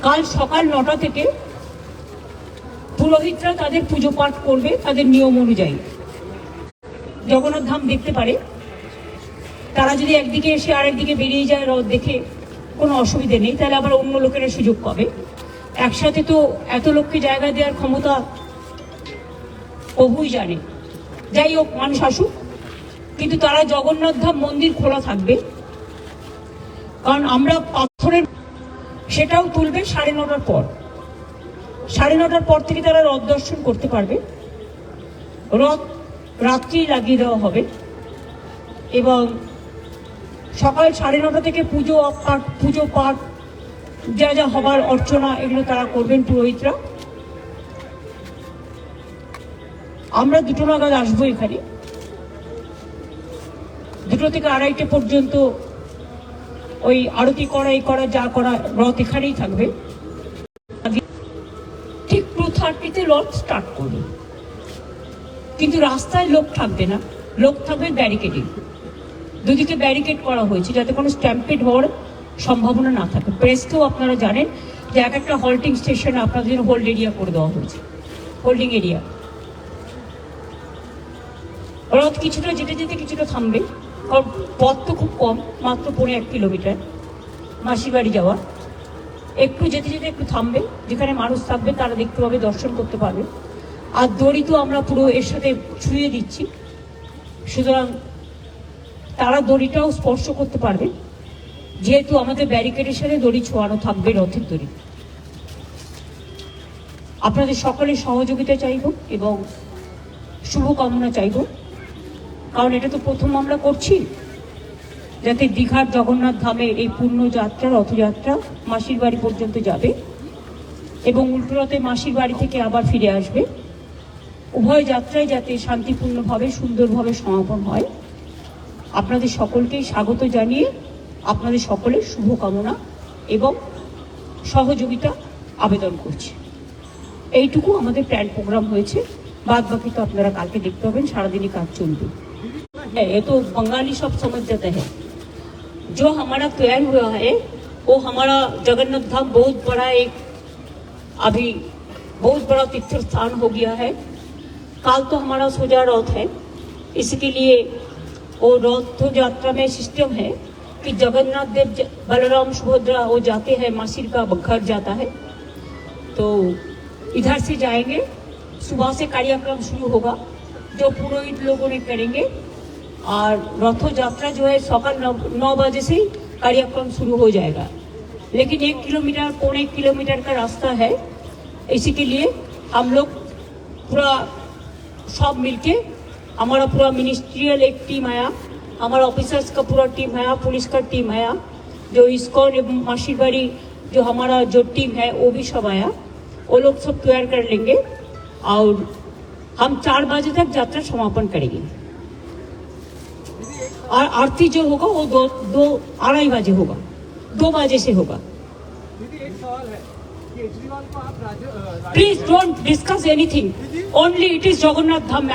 কাল সকাল 9টা থেকে পুরোহিতরা তাদের পুজো পাঠ করবে তাদের নিয়ম অনুযায়ী। জগন্নাথ ধাম দেখতে পারে, তারা যদি একদিকে এসে আরেকদিকে বেরিয়ে যায় রথ দেখে কোনো অসুবিধে নেই, তাহলে আবার অন্য লোকেরা সুযোগ পাবে। একসাথে তো এত লোককে জায়গা দেওয়ার ক্ষমতা প্রভুই জানে। যাই হোক, মানুষ আসুক, কিন্তু তারা জগন্নাথ ধাম মন্দির খোলা থাকবে, কারণ আমরা পাথরের সেটাও তুলবে 9:30টার পর। 9:30টার পর থেকে তারা রথ দর্শন করতে পারবে। রথ রাত্রি লাগিয়ে দেওয়া হবে এবং সকাল 9:30 থেকে পুজো পাঠ যা যা হবার অর্চনা এগুলো তারা করবেন পুরোহিতরা। আমরা 2টো নাগাদ আসবো এখানে। 2টো থেকে 2:30 পর্যন্ত ওই আরতি করা এই করা যা করা রথ এখানেই থাকবে। ঠিক 2:30 রথ স্টার্ট করবে, কিন্তু রাস্তায় লোক থাকবে না, লোক থাকবে ব্যারিকেডিং। দুদিকে ব্যারিকেড করা হয়েছে যাতে কোনো স্ট্যাম্পেড হওয়ার সম্ভাবনা না থাকে। প্রেসকেও আপনারা জানেন যে এক একটা হল্টিং স্টেশনে আপনাদের হোল্ড এরিয়া করে দেওয়া হয়েছে, হোল্ডিং এরিয়া। রথ কিছুটা যেতে যেতে কিছুটা থামবে, কারণ পথ তো খুব কম, মাত্র 1.5 কিলোমিটার মাসির বাড়ি যাওয়া। একটু যেতে যেতে একটু থামবে, যেখানে মানুষ থাকবে তারা দেখতে পাবে, দর্শন করতে পারবে। আর দড়ি তো আমরা পুরো এর সাথে ছুঁয়ে দিচ্ছি, সুতরাং তারা দড়িটাও স্পর্শ করতে পারবে, যেহেতু আমাদের ব্যারিকেডের সাথে দড়ি ছোঁয়ানো থাকবে, রথের দড়ি। আপনাদের সকলের সহযোগিতা চাইব এবং শুভকামনা চাইব, কারণ এটা তো প্রথম আমরা করছি, যাতে দীঘার জগন্নাথ ধামের এই পূর্ণ যাত্রা, রথযাত্রা মাসির বাড়ি পর্যন্ত যাবে এবং উল্টোরথে মাসির বাড়ি থেকে আবার ফিরে আসবে। উভয় যাত্রায় যাতে শান্তিপূর্ণভাবে সুন্দরভাবে সমাপন হয়, আপনাদের সকলকেই স্বাগত জানিয়ে আপনাদের সকলের শুভকামনা এবং সহযোগিতা আবেদন করছি। এইটুকু আমাদের প্ল্যান প্রোগ্রাম হয়েছে, বাদ বাকি তো আপনারা কালকে দেখতে পাবেন, সারাদিনই কাজ চলবে। ये तो बंगाली सब समझ जाते हैं। जो हमारा प्लान हुआ है वो हमारा जगन्नाथ धाम बहुत बड़ा एक अभी बहुत बड़ा तीर्थ स्थान हो गया है। काल तो हमारा सोजा रथ है, इसके लिए वो रथ यात्रा में सिस्टम है कि जगन्नाथ देव बलराम सुभद्रा वो जाते हैं, मासिर का घर जाता है, तो इधर से जाएंगे। सुबह से कार्यक्रम शुरू होगा जो पुरोहित लोगों ने करेंगे, और रथ यात्रा जो है सकाल 9 बजे से कार्यक्रम शुरू हो जाएगा। लेकिन 1 किलोमीटर 1.25 किलोमीटर का रास्ता है, इसी के लिए हम लोग पूरा सब मिलके, हमारा पूरा मिनिस्ट्रियल एक टीम आया, हमारा ऑफिसर्स का पूरा टीम आया, पुलिस का टीम आया, जो इस्कॉन मासिर बाड़ी जो हमारा जो टीम है वो भी सब आया। वो लोग सब तैयार कर लेंगे और हम 4 बजे तक यात्रा समापन करेंगे। और आरती जो होगा वो 2-2:30 बजे होगा, 2 बजे से होगा। एक सवाल है कि केजरीवाल को आप please don't discuss anything, only it is Jagannath Dham.